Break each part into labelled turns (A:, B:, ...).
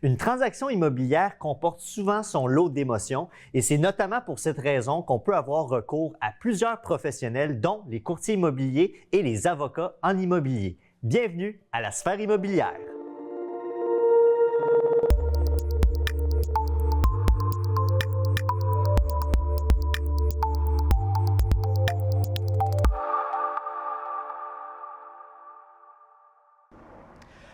A: Une transaction immobilière comporte souvent son lot d'émotions et c'est notamment pour cette raison qu'on peut avoir recours à plusieurs professionnels, dont les courtiers immobiliers et les avocats en immobilier. Bienvenue à la sphère immobilière.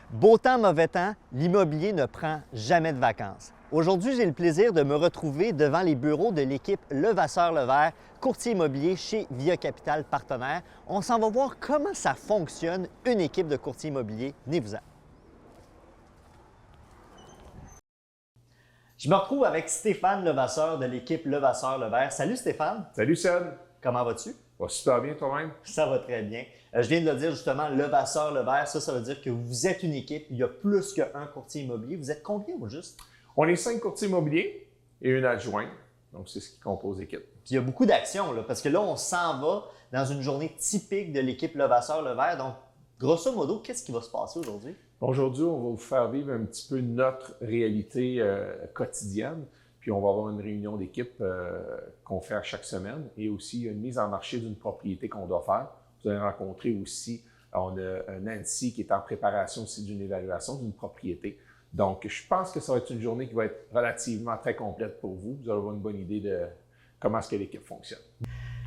A: Beau temps, mauvais temps, l'immobilier ne prend jamais de vacances. Aujourd'hui, j'ai le plaisir de me retrouver devant les bureaux de l'équipe Levasseur-Levert, courtier immobilier chez Via Capital Partenaires. On s'en va voir comment ça fonctionne, une équipe de courtiers immobiliers. Venez-vous-en. Je me retrouve avec Stéphane Levasseur de l'équipe Levasseur-Levert. Salut Stéphane.
B: Salut Seb.
A: Comment vas-tu?
B: Va super bien toi-même?
A: Ça va très bien. Je viens de le dire justement, Levasseur-Levert, ça veut dire que vous êtes une équipe. Il y a plus qu'un courtier immobilier. Vous êtes combien au juste?
B: On est 5 courtiers immobiliers et une adjointe. Donc, c'est ce qui compose l'équipe.
A: Puis il y a beaucoup d'actions, là, parce que là, on s'en va dans une journée typique de l'équipe Levasseur-Levert. Donc, grosso modo, qu'est-ce qui va se passer aujourd'hui?
B: Aujourd'hui, on va vous faire vivre un petit peu notre réalité quotidienne. Puis, on va avoir une réunion d'équipe qu'on fait à chaque semaine et aussi une mise en marché d'une propriété qu'on doit faire. Vous allez rencontrer aussi, on a Nancy qui est en préparation aussi d'une évaluation d'une propriété. Donc, je pense que ça va être une journée qui va être relativement très complète pour vous. Vous allez avoir une bonne idée de comment est-ce que l'équipe fonctionne.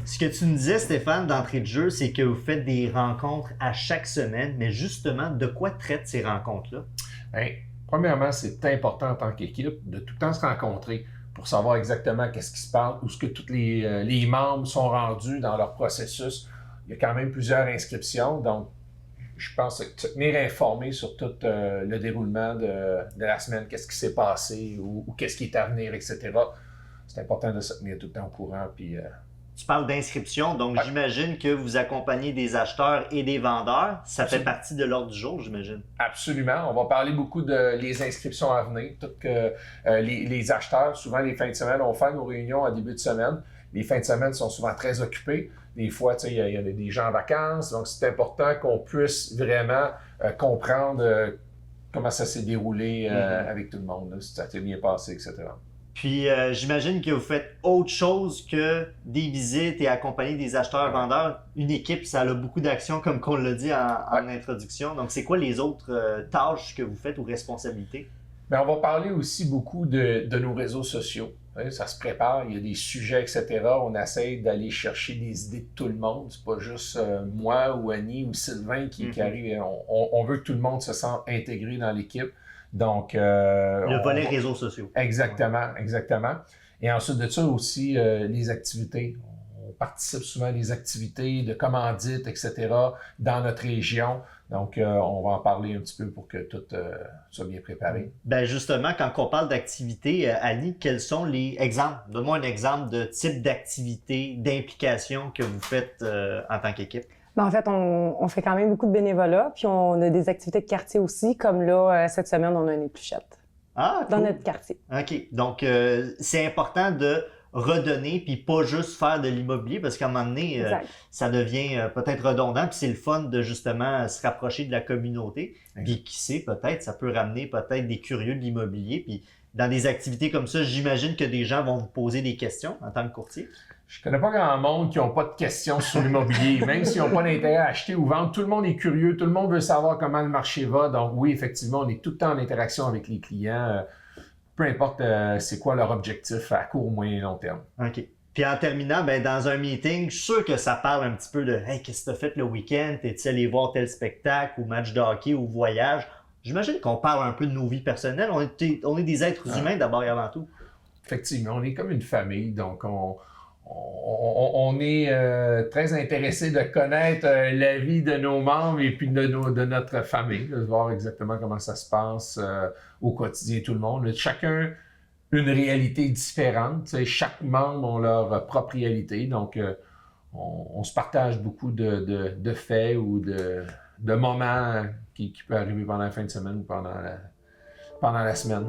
A: Ce que tu nous disais, Stéphane, d'entrée de jeu, c'est que vous faites des rencontres à chaque semaine, mais justement, de quoi traitent ces rencontres-là?
B: Bien, premièrement, c'est important en tant qu'équipe de tout le temps se rencontrer pour savoir exactement qu'est-ce qui se passe, où est-ce que tous les membres sont rendus dans leur processus. Il y a quand même plusieurs inscriptions, donc je pense que se tenir informé sur tout le déroulement de la semaine, qu'est-ce qui s'est passé ou qu'est-ce qui est à venir, etc. C'est important de se tenir tout le temps au courant. Puis,
A: Tu parles d'inscription, donc
B: ouais.
A: J'imagine que vous accompagnez des acheteurs et des vendeurs. Ça fait partie de l'ordre du jour, j'imagine.
B: Absolument. On va parler beaucoup de les inscriptions à venir. Tout que les acheteurs, souvent les fins de semaine, on fait nos réunions en début de semaine. Les fins de semaine sont souvent très occupées. Des fois, il y a des gens en vacances. Donc, c'est important qu'on puisse vraiment comprendre comment ça s'est déroulé avec tout le monde, là, si ça s'est bien passé, etc.
A: Puis, j'imagine que vous faites autre chose que des visites et accompagner des acheteurs-vendeurs. Une équipe, ça a beaucoup d'actions, comme qu'on l'a dit en introduction. Donc, c'est quoi les autres tâches que vous faites ou responsabilités?
B: Bien, on va parler aussi beaucoup de nos réseaux sociaux. Ça se prépare, il y a des sujets, etc. On essaie d'aller chercher des idées de tout le monde. C'est pas juste moi ou Annie ou Sylvain qui arrive. On veut que tout le monde se sente intégré dans l'équipe. Donc,
A: le volet réseaux sociaux.
B: Exactement, exactement. Et ensuite de ça aussi, les activités. On participe souvent à des activités de commandites, etc. dans notre région. Donc, on va en parler un petit peu pour que tout soit bien préparé.
A: Ben justement, quand on parle d'activités, Annie, quels sont les exemples? Donne-moi un exemple de type d'activité, d'implication que vous faites en tant qu'équipe.
C: Ben, en fait, on fait quand même beaucoup de bénévolat, puis on a des activités de quartier aussi, comme là, cette semaine, on a une épluchette
A: dans
C: notre quartier.
A: OK. Donc, c'est important de redonner, puis pas juste faire de l'immobilier, parce qu'à un moment donné, ça devient peut-être redondant, puis c'est le fun de justement se rapprocher de la communauté. Puis qui sait, peut-être, ça peut ramener peut-être des curieux de l'immobilier. Puis dans des activités comme ça, j'imagine que des gens vont vous poser des questions en tant que courtier.
B: Je connais pas grand monde qui n'ont pas de questions sur l'immobilier, même s'ils n'ont pas d'intérêt à acheter ou vendre. Tout le monde est curieux, tout le monde veut savoir comment le marché va. Donc oui, effectivement, on est tout le temps en interaction avec les clients. Peu importe c'est quoi leur objectif à court, moyen et long terme.
A: OK. Puis en terminant, ben, dans un meeting, je suis sûr que ça parle un petit peu de « Hey, qu'est-ce que tu as fait le week-end? T'es-tu allé voir tel spectacle ou match de hockey ou voyage? » J'imagine qu'on parle un peu de nos vies personnelles. On est des êtres humains d'abord et avant tout.
B: Effectivement, on est comme une famille, donc on est très intéressé de connaître la vie de nos membres et puis de notre famille, de voir exactement comment ça se passe au quotidien, tout le monde. Chacun une réalité différente. Chaque membre a leur propre réalité, donc on se partage beaucoup de faits ou de moments qui peuvent arriver pendant la fin de semaine ou pendant la semaine.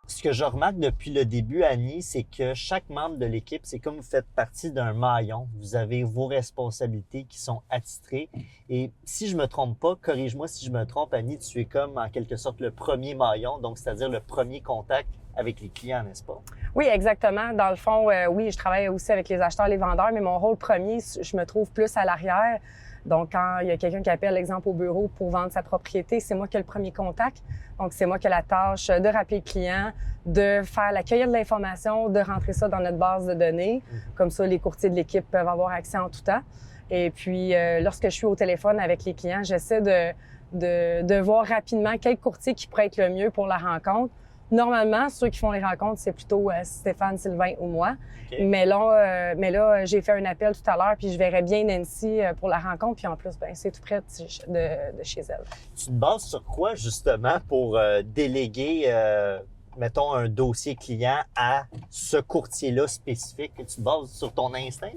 A: Ce que je remarque depuis le début, Annie, c'est que chaque membre de l'équipe, c'est comme vous faites partie d'un maillon. Vous avez vos responsabilités qui sont attitrées. Et si je me trompe pas, corrige-moi si je me trompe, Annie, tu es comme en quelque sorte le premier maillon, donc c'est-à-dire le premier contact avec les clients, n'est-ce pas?
C: Oui, exactement. Dans le fond, oui, je travaille aussi avec les acheteurs, les vendeurs, mais mon rôle premier, je me trouve plus à l'arrière. Donc, quand il y a quelqu'un qui appelle, exemple, au bureau pour vendre sa propriété, c'est moi qui ai le premier contact. Donc, c'est moi qui ai la tâche de rappeler le client, de faire l'accueil de l'information, de rentrer ça dans notre base de données. Comme ça, les courtiers de l'équipe peuvent avoir accès en tout temps. Et puis, lorsque je suis au téléphone avec les clients, j'essaie de voir rapidement quel courtier qui pourrait être le mieux pour la rencontre. Normalement, ceux qui font les rencontres, c'est plutôt Stéphane, Sylvain ou moi. Okay. Mais là, j'ai fait un appel tout à l'heure, puis je verrais bien Nancy pour la rencontre. Puis en plus, ben, c'est tout près de chez elle.
A: Tu te bases sur quoi, justement, pour déléguer, mettons, un dossier client à ce courtier-là spécifique? Tu te bases sur ton instinct?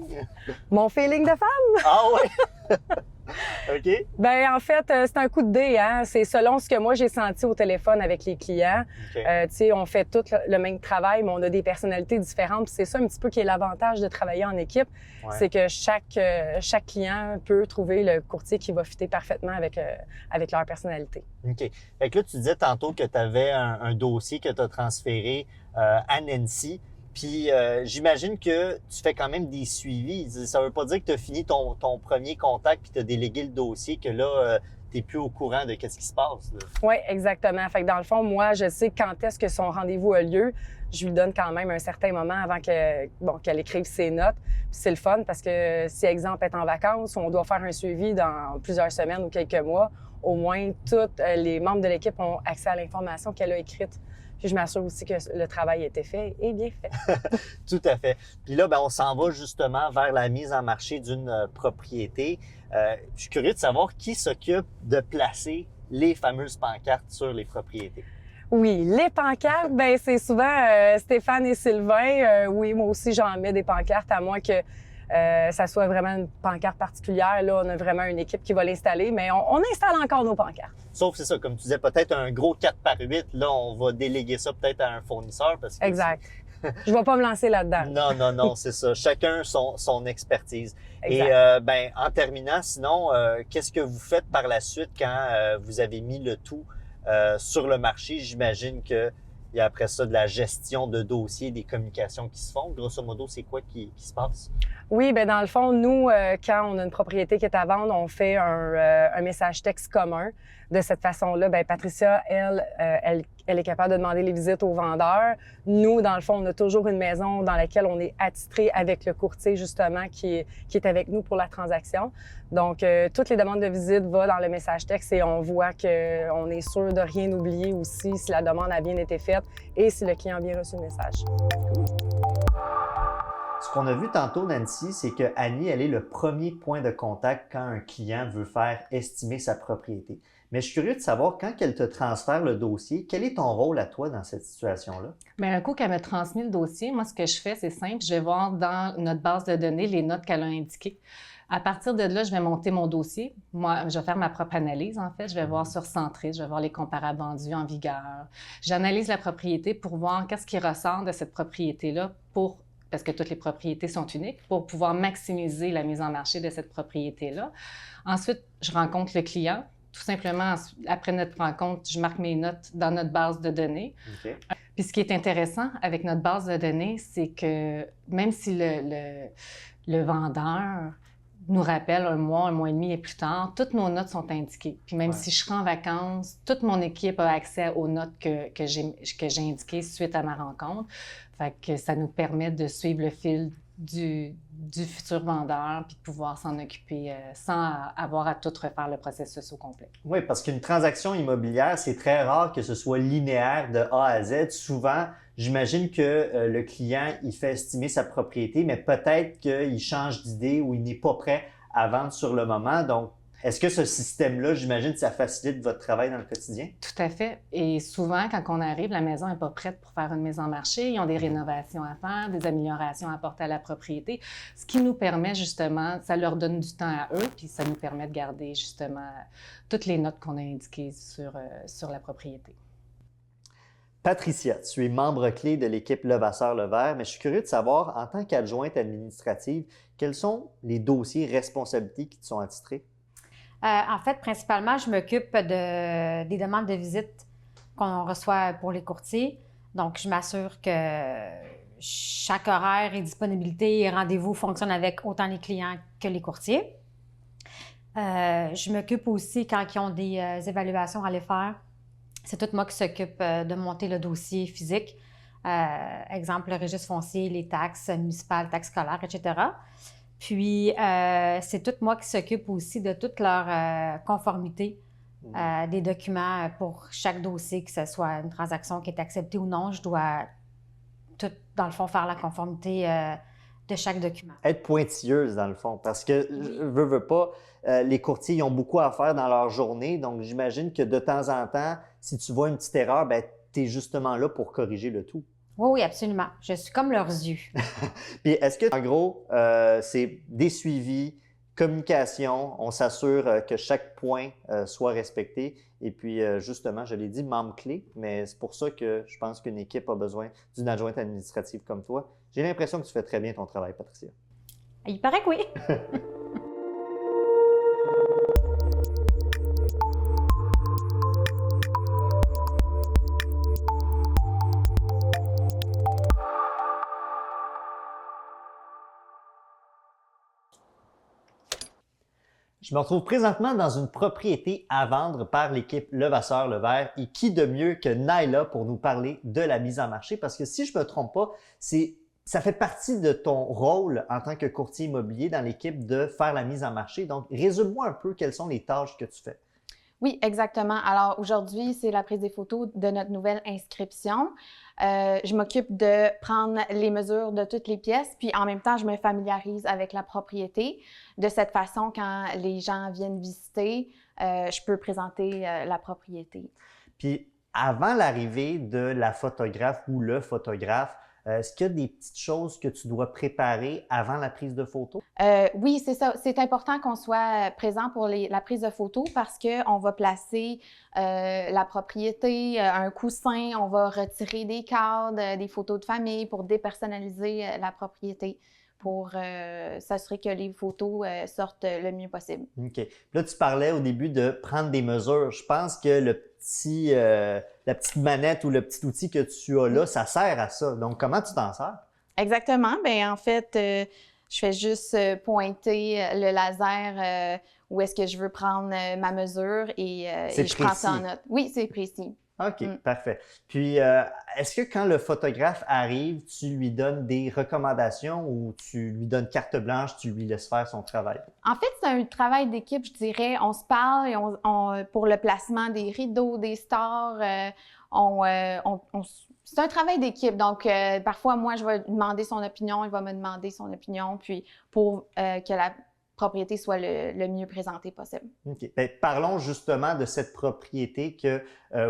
C: Mon feeling de femme!
A: Ah ouais! OK.
C: Ben en fait, c'est un coup de dé, hein. C'est selon ce que moi j'ai senti au téléphone avec les clients. Okay. Tu sais, on fait tout le même travail, mais on a des personnalités différentes. Puis c'est ça un petit peu qui est l'avantage de travailler en équipe, c'est que chaque client peut trouver le courtier qui va fitter parfaitement avec leur personnalité.
A: OK. Fait que là, tu disais tantôt que tu avais un dossier que tu as transféré à Nancy. Puis j'imagine que tu fais quand même des suivis. Ça veut pas dire que tu as fini ton premier contact puis tu as délégué le dossier, que là, tu n'es plus au courant de ce qui se passe.
C: Oui, exactement. Fait que dans le fond, moi, je sais quand est-ce que son rendez-vous a lieu. Je lui donne quand même un certain moment avant qu'elle écrive ses notes. Puis c'est le fun parce que si, exemple, est en vacances, on doit faire un suivi dans plusieurs semaines ou quelques mois, au moins tous les membres de l'équipe ont accès à l'information qu'elle a écrite. Puis je m'assure aussi que le travail a été fait et bien fait.
A: Tout à fait. Puis là, ben, on s'en va justement vers la mise en marché d'une propriété. Je suis curieux de savoir qui s'occupe de placer les fameuses pancartes sur les propriétés.
C: Oui, les pancartes, ben c'est souvent Stéphane et Sylvain. Oui, moi aussi, j'en mets des pancartes, à moins que ça soit vraiment une pancarte particulière. Là, on a vraiment une équipe qui va l'installer, mais on installe encore nos pancartes.
A: Sauf, c'est ça, comme tu disais, peut-être un gros 4x8, là, on va déléguer ça peut-être à un fournisseur. Parce que
C: exact. Je ne vais pas me lancer là-dedans.
A: Non, c'est ça. Chacun son expertise.
C: Exact.
A: Et ben, en terminant, sinon, qu'est-ce que vous faites par la suite quand vous avez mis le tout sur le marché? J'imagine que il y a après ça de la gestion de dossiers, des communications qui se font. Grosso modo, c'est quoi qui se passe?
C: Oui, bien dans le fond, nous, quand on a une propriété qui est à vendre, on fait un message texte commun. De cette façon-là, bien, Patricia, elle est capable de demander les visites aux vendeurs. Nous, dans le fond, on a toujours une maison dans laquelle on est attitré avec le courtier, justement, qui est avec nous pour la transaction. Donc, toutes les demandes de visite vont dans le message texte et on voit qu'on est sûr de rien oublier aussi si la demande a bien été faite et si le client a bien reçu le message.
A: Ce qu'on a vu tantôt, Nancy, c'est que Annie, elle est le premier point de contact quand un client veut faire estimer sa propriété. Mais je suis curieux de savoir, quand elle te transfère le dossier, quel est ton rôle à toi dans cette situation-là?
D: Bien, un coup qu'elle m'a transmis le dossier, moi, ce que je fais, c'est simple. Je vais voir dans notre base de données les notes qu'elle a indiquées. À partir de là, je vais monter mon dossier. Moi, je vais faire ma propre analyse, en fait. Je vais voir sur Centris, je vais voir les comparables vendus en vigueur. J'analyse la propriété pour voir qu'est-ce qui ressort de cette propriété-là parce que toutes les propriétés sont uniques, pour pouvoir maximiser la mise en marché de cette propriété-là. Ensuite, je rencontre le client. Tout simplement, après notre rencontre, je marque mes notes dans notre base de données. Okay. Puis ce qui est intéressant avec notre base de données, c'est que même si le vendeur nous rappelle un mois et demi et plus tard, toutes nos notes sont indiquées. Puis même si je serai en vacances, toute mon équipe a accès aux notes que j'ai indiquées suite à ma rencontre. Fait que ça nous permet de suivre le fil du futur vendeur puis de pouvoir s'en occuper sans avoir à tout refaire le processus au complet.
A: Oui, parce qu'une transaction immobilière, c'est très rare que ce soit linéaire de A à Z. Souvent, j'imagine que le client, il fait estimer sa propriété, mais peut-être qu'il change d'idée ou il n'est pas prêt à vendre sur le moment. Donc, est-ce que ce système-là, j'imagine, ça facilite votre travail dans le quotidien?
D: Tout à fait. Et souvent, quand on arrive, la maison n'est pas prête pour faire une mise en marché. Ils ont des rénovations à faire, des améliorations à apporter à la propriété, ce qui nous permet justement, ça leur donne du temps à eux, puis ça nous permet de garder justement toutes les notes qu'on a indiquées sur la propriété.
A: Patricia, tu es membre clé de l'équipe Levasseur-Levert, mais je suis curieux de savoir, en tant qu'adjointe administrative, quels sont les dossiers responsabilités qui te sont attitrés?
E: En fait, principalement, je m'occupe des demandes de visite qu'on reçoit pour les courtiers. Donc, je m'assure que chaque horaire et disponibilité et rendez-vous fonctionnent avec autant les clients que les courtiers. Je m'occupe aussi quand ils ont des évaluations à aller faire. C'est tout moi qui s'occupe de monter le dossier physique. Exemple, le registre foncier, les taxes municipales, taxes scolaires, etc. Puis, c'est tout moi qui s'occupe aussi de toute leur conformité des documents pour chaque dossier, que ce soit une transaction qui est acceptée ou non. Je dois tout, dans le fond, faire la conformité de chaque document.
A: Être pointilleuse, dans le fond, parce que, veux pas, les courtiers ils ont beaucoup à faire dans leur journée, donc j'imagine que de temps en temps, si tu vois une petite erreur, ben, tu es justement là pour corriger le tout.
E: Oui, oui, absolument. Je suis comme leurs yeux.
A: Puis est-ce que, en gros, c'est des suivis, communication, on s'assure que chaque point soit respecté. Et puis, justement, je l'ai dit, membre clé, mais c'est pour ça que je pense qu'une équipe a besoin d'une adjointe administrative comme toi. J'ai l'impression que tu fais très bien ton travail, Patricia.
E: Il paraît que oui.
A: Je me retrouve présentement dans une propriété à vendre par l'équipe Levasseur-Levert et qui de mieux que Naila pour nous parler de la mise en marché parce que si je me trompe pas, ça fait partie de ton rôle en tant que courtier immobilier dans l'équipe de faire la mise en marché. Donc, résume-moi un peu quelles sont les tâches que tu fais.
F: Oui, exactement. Alors aujourd'hui, c'est la prise des photos de notre nouvelle inscription. Je m'occupe de prendre les mesures de toutes les pièces, puis en même temps, je me familiarise avec la propriété. De cette façon, quand les gens viennent visiter, je peux présenter la propriété.
A: Puis avant l'arrivée de la photographe ou le photographe, est-ce qu'il y a des petites choses que tu dois préparer avant la prise de photo?
F: Oui, c'est ça. C'est important qu'on soit présent pour la prise de photo parce qu'on va placer la propriété, un coussin, on va retirer des cadres, des photos de famille pour dépersonnaliser la propriété, pour s'assurer que les photos sortent le mieux possible.
A: OK. Là, tu parlais au début de prendre des mesures. Je pense que la petite manette ou le petit outil que tu as là, ça sert à ça. Donc, comment tu t'en sers?
F: Exactement. Bien, en fait, je fais juste pointer le laser où est-ce que je veux prendre ma mesure et je prends ça en note. Oui, c'est précis.
A: OK, parfait. Puis, est-ce que quand le photographe arrive, tu lui donnes des recommandations ou tu lui donnes carte blanche, tu lui laisses faire son travail?
F: En fait, c'est un travail d'équipe, je dirais. On se parle et pour le placement des rideaux, des stores, c'est un travail d'équipe. Donc, parfois, moi, je vais demander son opinion, il va me demander son opinion, puis pour que la propriété soit le mieux présentée possible.
A: OK. Bien, parlons justement de cette propriété que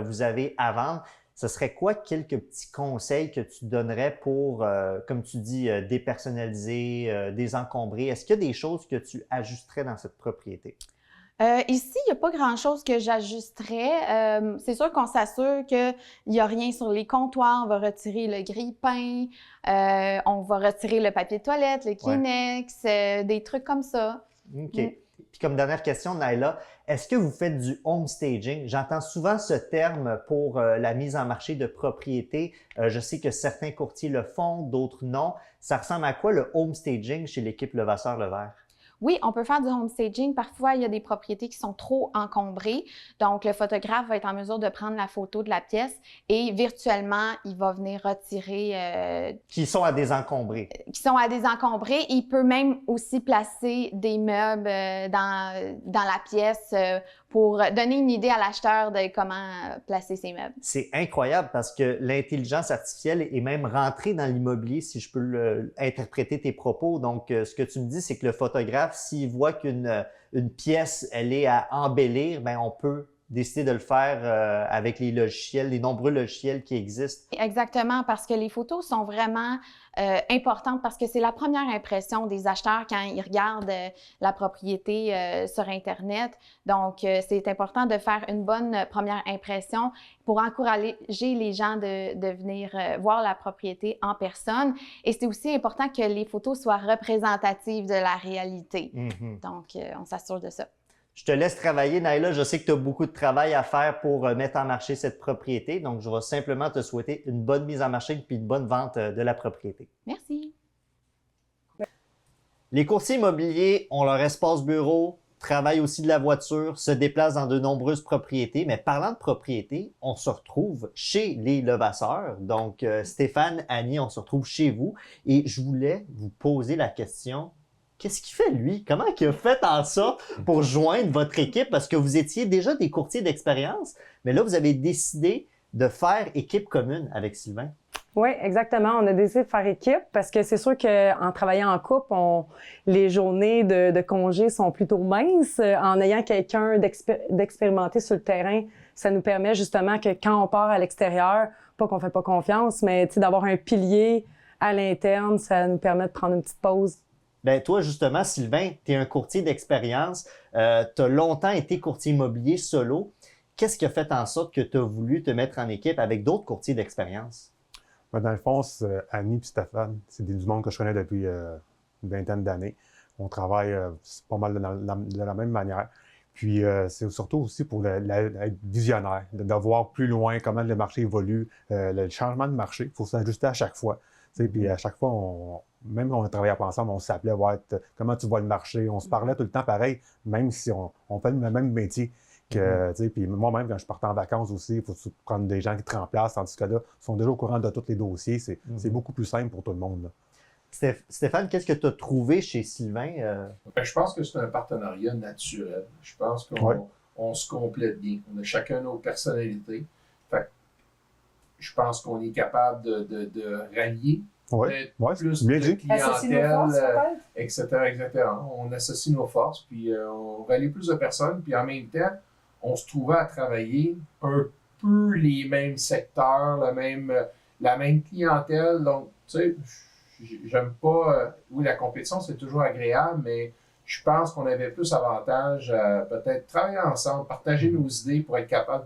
A: vous avez à vendre. Ce serait quoi quelques petits conseils que tu donnerais pour, comme tu dis, dépersonnaliser, désencombrer? Est-ce qu'il y a des choses que tu ajusterais dans cette propriété?
F: Ici, il n'y a pas grand-chose que j'ajusterais. C'est sûr qu'on s'assure qu'il n'y a rien sur les comptoirs. On va retirer le grille-pain, on va retirer le papier de toilette, le Kleenex, des trucs comme ça.
A: OK. Puis comme dernière question, Naila, est-ce que vous faites du home staging? J'entends souvent ce terme pour la mise en marché de propriété. Je sais que certains courtiers le font, d'autres non. Ça ressemble à quoi le home staging chez l'équipe Levasseur-Levert?
F: Oui, on peut faire du home staging. Parfois, il y a des propriétés qui sont trop encombrées. Donc, le photographe va être en mesure de prendre la photo de la pièce et virtuellement, il va venir retirer...
A: Qui sont à désencombrer.
F: Qui sont à désencombrer. Il peut même aussi placer des meubles dans la pièce pour donner une idée à l'acheteur de comment placer ses meubles.
A: C'est incroyable parce que l'intelligence artificielle est même rentrée dans l'immobilier, si je peux interpréter tes propos. Donc, ce que tu me dis, c'est que le photographe, s'il voit qu'une pièce, elle est à embellir, bien, on peut décidé de le faire avec les logiciels, les nombreux logiciels qui existent?
F: Exactement, parce que les photos sont vraiment importantes parce que c'est la première impression des acheteurs quand ils regardent la propriété sur Internet. Donc, c'est important de faire une bonne première impression pour encourager les gens de venir voir la propriété en personne. Et c'est aussi important que les photos soient représentatives de la réalité. Donc, on s'assure de ça.
A: Je te laisse travailler, Naila. Je sais que tu as beaucoup de travail à faire pour mettre en marché cette propriété. Donc, je vais simplement te souhaiter une bonne mise en marché puis une bonne vente de la propriété.
F: Merci.
A: Les courtiers immobiliers ont leur espace bureau, travaillent aussi de la voiture, se déplacent dans de nombreuses propriétés. Mais parlant de propriété, on se retrouve chez les Levasseur. Donc, Stéphane, Annie, on se retrouve chez vous. Et je voulais vous poser la question... Qu'est-ce qu'il fait, lui? Comment il a fait en sorte pour joindre votre équipe? Parce que vous étiez déjà des courtiers d'expérience, mais là, vous avez décidé de faire équipe commune avec Sylvain.
C: Oui, exactement. On a décidé de faire équipe parce que c'est sûr qu'en travaillant en couple, les journées de congé sont plutôt minces. En ayant quelqu'un d'expérimenté sur le terrain, ça nous permet justement que quand on part à l'extérieur, pas qu'on fait pas confiance, mais d'avoir un pilier à l'interne, ça nous permet de prendre une petite pause.
A: Ben toi, justement, Sylvain, tu es un courtier d'expérience. Tu as longtemps été courtier immobilier solo. Qu'est-ce qui a fait en sorte que tu as voulu te mettre en équipe avec d'autres courtiers d'expérience?
G: Dans le fond, Annie et Stéphane, c'est du monde que je connais depuis une vingtaine d'années. On travaille pas mal de la même manière. Puis c'est surtout aussi pour être visionnaire, de voir plus loin comment le marché évolue, le changement de marché. Il faut s'ajuster à chaque fois. Puis à chaque fois, même quand on travaillait ensemble, on s'appelait voir comment tu vois le marché. On se parlait tout le temps pareil, même si on fait le même métier. Puis moi-même, quand je partais en vacances aussi, il faut prendre des gens qui te remplacent, tandis que là, ils sont déjà au courant de tous les dossiers. C'est beaucoup plus simple pour tout le monde. Là.
A: Stéphane, qu'est-ce que tu as trouvé chez Sylvain?
B: Je pense que c'est un partenariat naturel. Je pense qu'on se complète bien. On a chacun nos personnalités. Fait que je pense qu'on est capable de rallier plus
G: bien
B: de
G: dit.
B: clientèle, etc. On associe nos forces, puis on rallie plus de personnes, puis en même temps, on se trouvait à travailler un peu les mêmes secteurs, la même clientèle. Donc, tu sais, j'aime pas... oui, la compétition, c'est toujours agréable, mais je pense qu'on avait plus avantage à peut-être travailler ensemble, partager nos idées pour être capable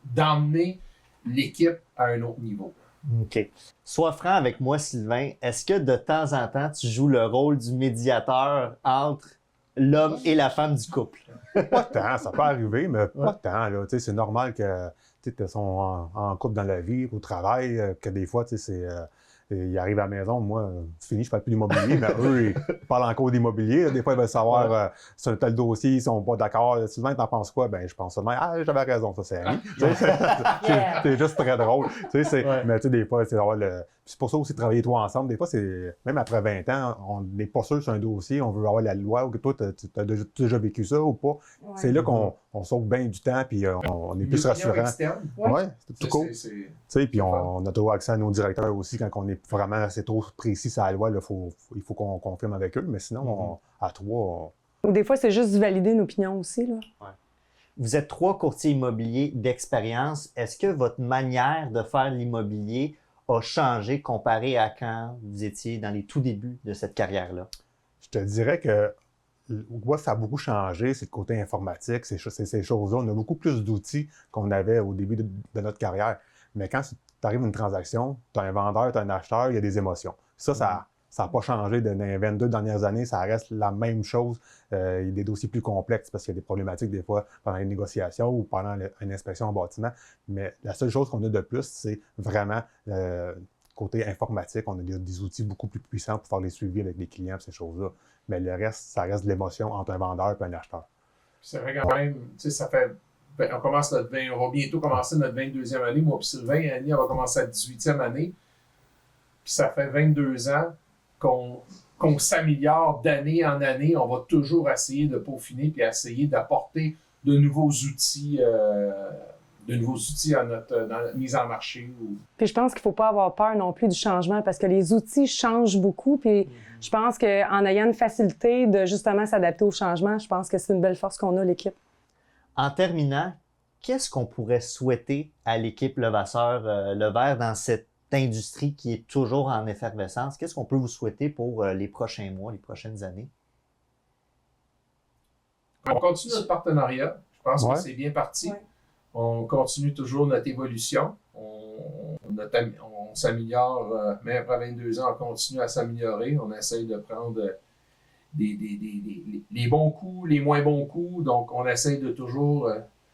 B: d'emmener l'équipe à un autre niveau.
A: OK. Sois franc avec moi, Sylvain. Est-ce que de temps en temps, tu joues le rôle du médiateur entre l'homme et la femme du couple?
G: Pas tant, ça peut arriver, mais pas tant. Là. C'est normal que tu sont en couple dans la vie, au travail, que des fois, ils arrivent à la maison, moi, c'est fini, je ne parle plus d'immobilier, mais eux, ils parlent encore d'immobilier. Des fois, ils veulent savoir sur un tel dossier, ils ne sont pas d'accord. Sylvain, t'en penses quoi? Ben, je pense seulement, j'avais raison, ça, c'est Annie. C'est juste très drôle. Mais des fois, c'est pour ça aussi, travailler toi ensemble, des fois, c'est même après 20 ans, on n'est pas sûr sur un dossier, on veut avoir la loi, ou que toi, tu as déjà vécu ça ou pas. Ouais. C'est là qu'on sauve bien du temps, puis on est plus rassurant. Oui, c'est tout cool. Puis on a toujours accès à nos directeurs aussi quand on est vraiment assez trop précis sur la loi, il faut qu'on confirme avec eux, mais sinon, à trois...
C: Ou des fois, c'est juste valider une opinion aussi. Là.
A: Ouais. Vous êtes 3 courtiers immobiliers d'expérience. Est-ce que votre manière de faire l'immobilier a changé comparé à quand vous étiez dans les tout débuts de cette carrière-là?
G: Je te dirais que ça a beaucoup changé, c'est le côté informatique, ces choses-là. On a beaucoup plus d'outils qu'on avait au début de notre carrière. Mais quand tu arrives à une transaction, tu as un vendeur, tu as un acheteur, il y a des émotions. Ça n'a pas changé dans les 22 dernières années, ça reste la même chose. Il y a des dossiers plus complexes parce qu'il y a des problématiques des fois pendant les négociations ou pendant une inspection en bâtiment. Mais la seule chose qu'on a de plus, c'est vraiment côté informatique. On a des outils beaucoup plus puissants pour faire les suivis avec les clients et ces choses-là. Mais le reste, ça reste de l'émotion entre un vendeur et un acheteur.
B: C'est vrai quand même, tu sais, ça fait... on va bientôt commencer notre 22e année. Moi et Sylvain, Annie, elle va commencer à 18e année. Puis ça fait 22 ans qu'on s'améliore d'année en année. On va toujours essayer de peaufiner puis essayer d'apporter de nouveaux outils dans notre mise en marché.
C: Puis je pense qu'il ne faut pas avoir peur non plus du changement parce que les outils changent beaucoup. Puis je pense qu'en ayant une facilité de justement s'adapter au changement, je pense que c'est une belle force qu'on a, l'équipe.
A: En terminant, qu'est-ce qu'on pourrait souhaiter à l'équipe Levasseur-Levert dans cette industrie qui est toujours en effervescence? Qu'est-ce qu'on peut vous souhaiter pour les prochains mois, les prochaines années?
B: On continue notre partenariat. Je pense que c'est bien parti.
C: Ouais.
B: On continue toujours notre évolution. On s'améliore, même après 22 ans, on continue à s'améliorer. On essaye de prendre les bons coups, les moins bons coups. Donc, on essaye de toujours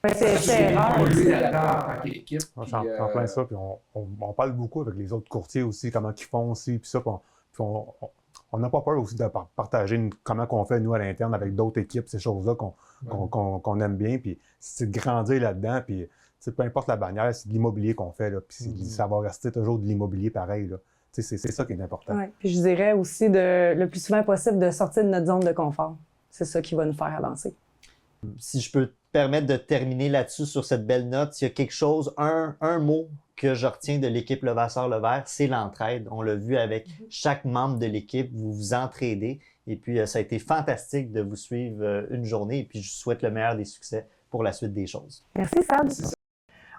C: C'est rare.
B: évoluer en tant qu'équipe.
G: J'en plein ça, puis on parle beaucoup avec les autres courtiers aussi, comment ils font aussi, puis ça, puis on n'a pas peur aussi de partager comment on fait, nous, à l'interne, avec d'autres équipes, ces choses-là qu'on aime bien, puis c'est de grandir là-dedans, puis peu importe la bannière, c'est de l'immobilier qu'on fait, là, puis ça va rester toujours de l'immobilier pareil, là. C'est ça qui est important.
C: Ouais. Puis je dirais aussi le plus souvent possible de sortir de notre zone de confort. C'est ça qui va nous faire avancer.
A: Si je peux te permettre de terminer là-dessus sur cette belle note, il y a quelque chose, un mot que je retiens de l'équipe Levasseur-Levert, c'est l'entraide. On l'a vu avec chaque membre de l'équipe, vous vous entraidez. Et puis, ça a été fantastique de vous suivre une journée. Et puis, je vous souhaite le meilleur des succès pour la suite des choses.
C: Merci, Sad.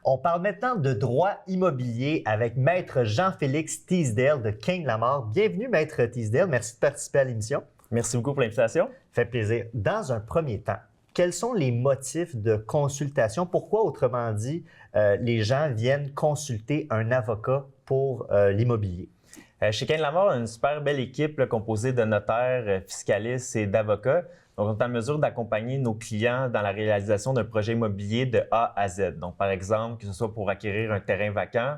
A: On parle maintenant de droit immobilier avec Maître Jean-Félix Teasdale de King-Lamar. Bienvenue, Maître Teasdale. Merci de participer à l'émission.
H: Merci beaucoup pour l'invitation.
A: Fait plaisir. Dans un premier temps, quels sont les motifs de consultation? Pourquoi, autrement dit, les gens viennent consulter un avocat pour l'immobilier?
H: Chez King-Lamar, on a une super belle équipe là, composée de notaires, fiscalistes et d'avocats. Donc, on est en mesure d'accompagner nos clients dans la réalisation d'un projet immobilier de A à Z. Donc, par exemple, que ce soit pour acquérir un terrain vacant,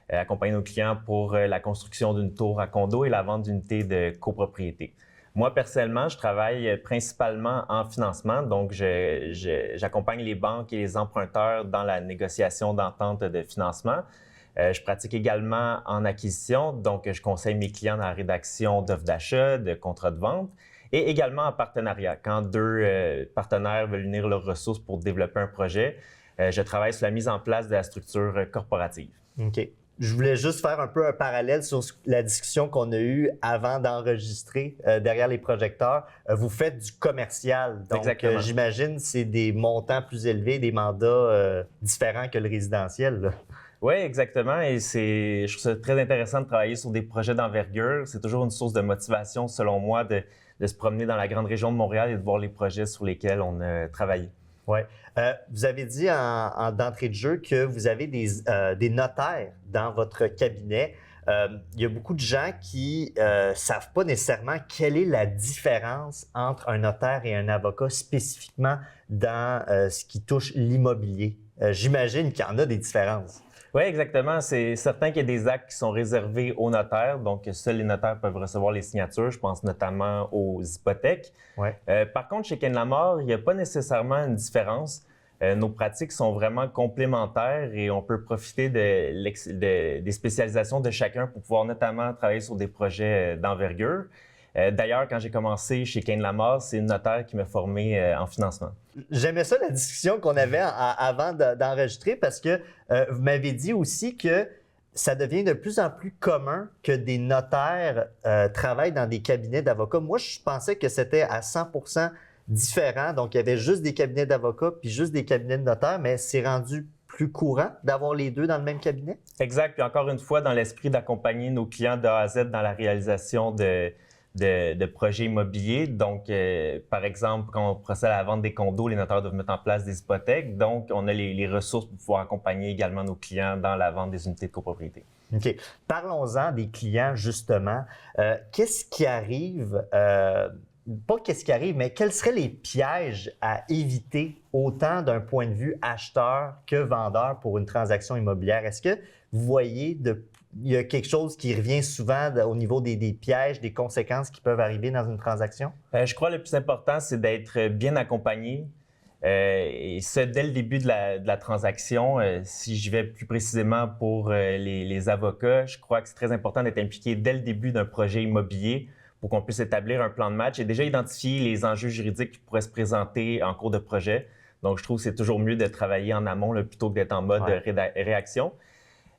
H: accompagner nos clients pour la construction d'une tour à condo et la vente d'unités de copropriété. Moi, personnellement, je travaille principalement en financement. Donc, j'accompagne les banques et les emprunteurs dans la négociation d'entente de financement. Je pratique également en acquisition. Donc, je conseille mes clients dans la rédaction d'offres d'achat, de contrats de vente. Et également en partenariat. Quand deux partenaires veulent unir leurs ressources pour développer un projet, je travaille sur la mise en place de la structure corporative.
A: OK. Je voulais juste faire un peu un parallèle sur la discussion qu'on a eue avant d'enregistrer derrière les projecteurs. Vous faites du commercial. Donc, j'imagine que c'est des montants plus élevés, des mandats différents que le résidentiel, là.
H: Oui, exactement. Et je trouve ça très intéressant de travailler sur des projets d'envergure. C'est toujours une source de motivation, selon moi, de se promener dans la grande région de Montréal et de voir les projets sur lesquels on a travaillé.
A: Oui. Vous avez dit d'entrée de jeu que vous avez des notaires dans votre cabinet. Il y a beaucoup de gens qui ne savent pas nécessairement quelle est la différence entre un notaire et un avocat spécifiquement dans ce qui touche l'immobilier. J'imagine qu'il y en a des différences.
H: Oui, exactement. C'est certain qu'il y a des actes qui sont réservés aux notaires, donc seuls les notaires peuvent recevoir les signatures. Je pense notamment aux hypothèques.
A: Ouais.
H: Par contre, chez King-Lamar, il n'y a pas nécessairement une différence. Nos pratiques sont vraiment complémentaires et on peut profiter des spécialisations de chacun pour pouvoir notamment travailler sur des projets d'envergure. D'ailleurs, quand j'ai commencé chez King-Lamar, c'est une notaire qui m'a formé en financement.
A: J'aimais ça, la discussion qu'on avait avant d'enregistrer, parce que vous m'avez dit aussi que ça devient de plus en plus commun que des notaires travaillent dans des cabinets d'avocats. Moi, je pensais que c'était à 100% différent. Donc, il y avait juste des cabinets d'avocats puis juste des cabinets de notaires, mais c'est rendu plus courant d'avoir les deux dans le même cabinet?
H: Exact. Puis encore une fois, dans l'esprit d'accompagner nos clients de A à Z dans la réalisation de projets immobiliers. Donc, par exemple, quand on procède à la vente des condos, les notaires doivent mettre en place des hypothèques. Donc, on a les ressources pour pouvoir accompagner également nos clients dans la vente des unités de copropriété.
A: OK. Parlons-en des clients, justement. Qu'est-ce qui arrive, pas qu'est-ce qui arrive, mais quels seraient les pièges à éviter autant d'un point de vue acheteur que vendeur pour une transaction immobilière? Est-ce que vous voyez il y a quelque chose qui revient souvent au niveau des pièges, des conséquences qui peuvent arriver dans une transaction?
H: Je crois que le plus important, c'est d'être bien accompagné. Et ce, dès le début de la transaction. Si je vais plus précisément pour les avocats, je crois que c'est très important d'être impliqué dès le début d'un projet immobilier pour qu'on puisse établir un plan de match et déjà identifier les enjeux juridiques qui pourraient se présenter en cours de projet. Donc, je trouve que c'est toujours mieux de travailler en amont là, plutôt que d'être en mode réaction.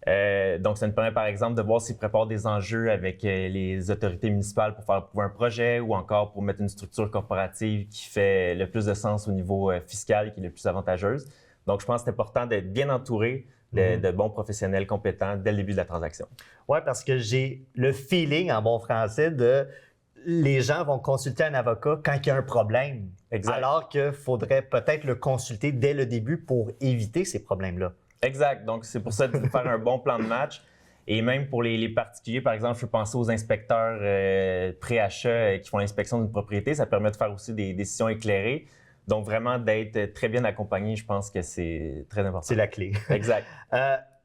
H: Donc, ça nous permet, par exemple, de voir s'ils préparent des enjeux avec les autorités municipales pour faire approuver un projet ou encore pour mettre une structure corporative qui fait le plus de sens au niveau fiscal et qui est le plus avantageuse. Donc, je pense que c'est important d'être bien entouré de bons professionnels compétents dès le début de la transaction.
A: Oui, parce que j'ai le feeling, en bon français, de les gens vont consulter un avocat quand il y a un problème.
H: Exact.
A: Alors qu'il faudrait peut-être le consulter dès le début pour éviter ces problèmes-là.
H: Exact. Donc, c'est pour ça de faire un bon plan de match. Et même pour les particuliers, par exemple, je peux penser aux inspecteurs pré-achat qui font l'inspection d'une propriété. Ça permet de faire aussi des décisions éclairées. Donc, vraiment, d'être très bien accompagné, je pense que c'est très important.
A: C'est la clé.
H: Exact.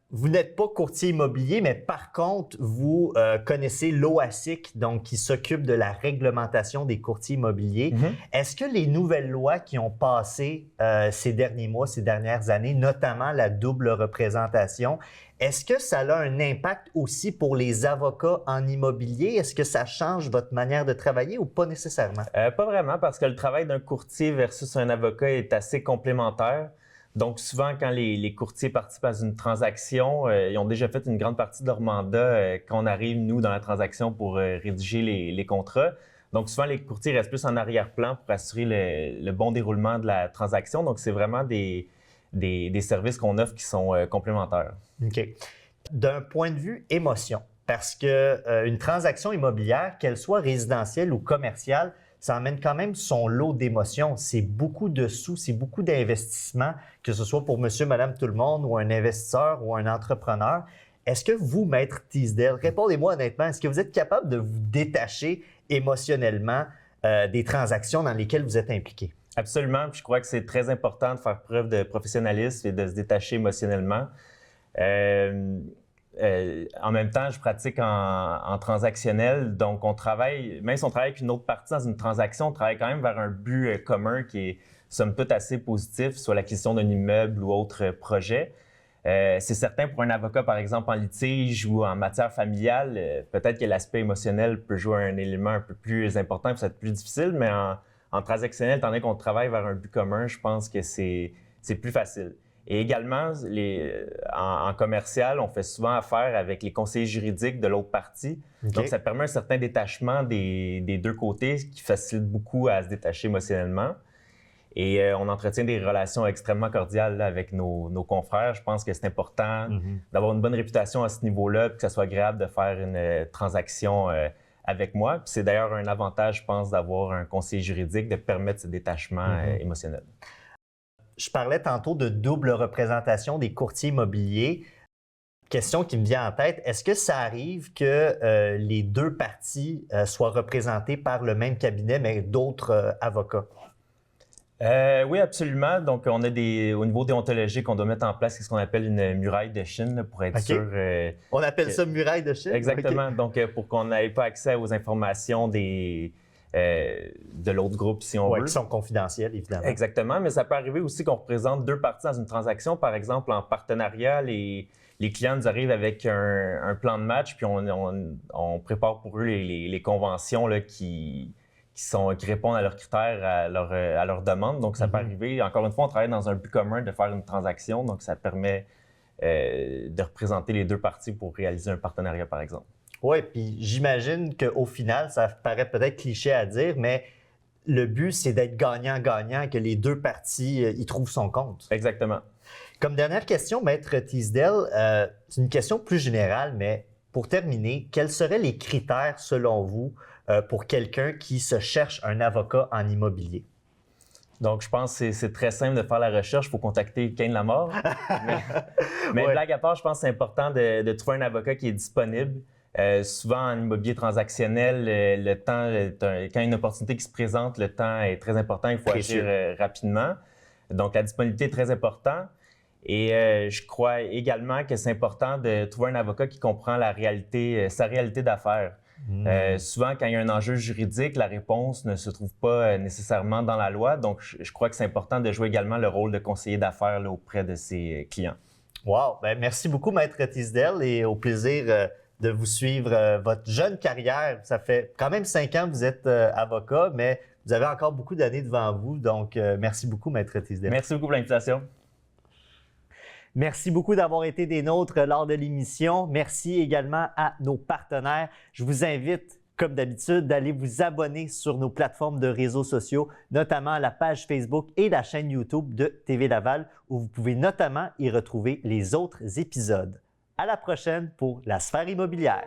A: Vous n'êtes pas courtier immobilier, mais par contre, vous connaissez l'OASIC, donc qui s'occupe de la réglementation des courtiers immobiliers. Est-ce que les nouvelles lois qui ont passé ces derniers mois, ces dernières années, notamment la double représentation, est-ce que ça a un impact aussi pour les avocats en immobilier? Est-ce que ça change votre manière de travailler ou pas nécessairement?
H: Pas vraiment, parce que le travail d'un courtier versus un avocat est assez complémentaire. Donc, souvent, quand les courtiers participent à une transaction, ils ont déjà fait une grande partie de leur mandat quand on arrive, nous, dans la transaction pour rédiger les contrats. Donc, souvent, les courtiers restent plus en arrière-plan pour assurer le bon déroulement de la transaction. Donc, c'est vraiment des services qu'on offre qui sont complémentaires.
A: OK. D'un point de vue émotion, parce qu'une transaction immobilière, qu'elle soit résidentielle ou commerciale, ça amène quand même son lot d'émotions. C'est beaucoup de sous, c'est beaucoup d'investissements, que ce soit pour monsieur, madame, tout le monde, ou un investisseur ou un entrepreneur. Est-ce que vous, Maître Teasdale, répondez-moi honnêtement, est-ce que vous êtes capable de vous détacher émotionnellement des transactions dans lesquelles vous êtes impliqué?
H: Absolument. Je crois que c'est très important de faire preuve de professionnalisme et de se détacher émotionnellement. En même temps, je pratique en transactionnel, donc on travaille, même si on travaille avec une autre partie dans une transaction, on travaille quand même vers un but commun qui est, somme toute, assez positif, soit l'acquisition d'un immeuble ou autre projet. C'est certain, pour un avocat, par exemple, en litige ou en matière familiale, peut-être que l'aspect émotionnel peut jouer un élément un peu plus important, peut être plus difficile, mais en transactionnel, étant donné qu'on travaille vers un but commun, je pense que c'est plus facile. Et également, en commercial, on fait souvent affaire avec les conseillers juridiques de l'autre partie. Okay. Donc, ça permet un certain détachement des deux côtés, ce qui facilite beaucoup à se détacher émotionnellement. Et on entretient des relations extrêmement cordiales là, avec nos confrères. Je pense que c'est important d'avoir une bonne réputation à ce niveau-là, que ça soit agréable de faire une transaction avec moi. Puis c'est d'ailleurs un avantage, je pense, d'avoir un conseiller juridique, de permettre ce détachement émotionnel.
A: Je parlais tantôt de double représentation des courtiers immobiliers. Question qui me vient en tête, est-ce que ça arrive que les deux parties soient représentées par le même cabinet, mais d'autres avocats?
H: Oui, absolument. Donc, on a au niveau déontologique, on doit mettre en place ce qu'on appelle une muraille de Chine là, pour être sûr.
A: On appelle ça muraille de Chine?
H: Exactement. Donc, pour qu'on n'ait pas accès aux informations de l'autre groupe, si on veut.
A: Qui sont confidentiels, évidemment.
H: Exactement, mais ça peut arriver aussi qu'on représente deux parties dans une transaction. Par exemple, en partenariat, les clients nous arrivent avec un plan de match, puis on prépare pour eux les conventions là, qui répondent à leurs critères, à leurs demandes. Donc, ça peut arriver. Encore une fois, on travaille dans un but commun de faire une transaction, donc ça permet de représenter les deux parties pour réaliser un partenariat, par exemple.
A: Oui, puis j'imagine qu'au final, ça paraît peut-être cliché à dire, mais le but, c'est d'être gagnant-gagnant, que les deux parties y trouvent son compte.
H: Exactement.
A: Comme dernière question, Maître Teasdale, c'est une question plus générale, mais pour terminer, quels seraient les critères, selon vous, pour quelqu'un qui se cherche un avocat en immobilier?
H: Donc, je pense que c'est très simple de faire la recherche. Il faut contacter Kane Lamar. mais blague à part, je pense que c'est important de trouver un avocat qui est disponible. Souvent, en immobilier transactionnel, le temps, quand il y a une opportunité qui se présente, le temps est très important. Il faut agir rapidement. Donc, la disponibilité est très importante. Et je crois également que c'est important de trouver un avocat qui comprend sa réalité d'affaires. Souvent, quand il y a un enjeu juridique, la réponse ne se trouve pas nécessairement dans la loi. Donc, je crois que c'est important de jouer également le rôle de conseiller d'affaires auprès de ses clients.
A: Wow! Bien, merci beaucoup, Maître Teasdale, et au plaisir de vous suivre votre jeune carrière. Ça fait quand même 5 ans que vous êtes avocat, mais vous avez encore beaucoup d'années devant vous. Donc, merci beaucoup, Maître Teasdale.
H: Merci beaucoup pour l'invitation.
A: Merci beaucoup d'avoir été des nôtres lors de l'émission. Merci également à nos partenaires. Je vous invite comme d'habitude, d'aller vous abonner sur nos plateformes de réseaux sociaux, notamment la page Facebook et la chaîne YouTube de TV Laval, où vous pouvez notamment y retrouver les autres épisodes. À la prochaine pour la sphère immobilière.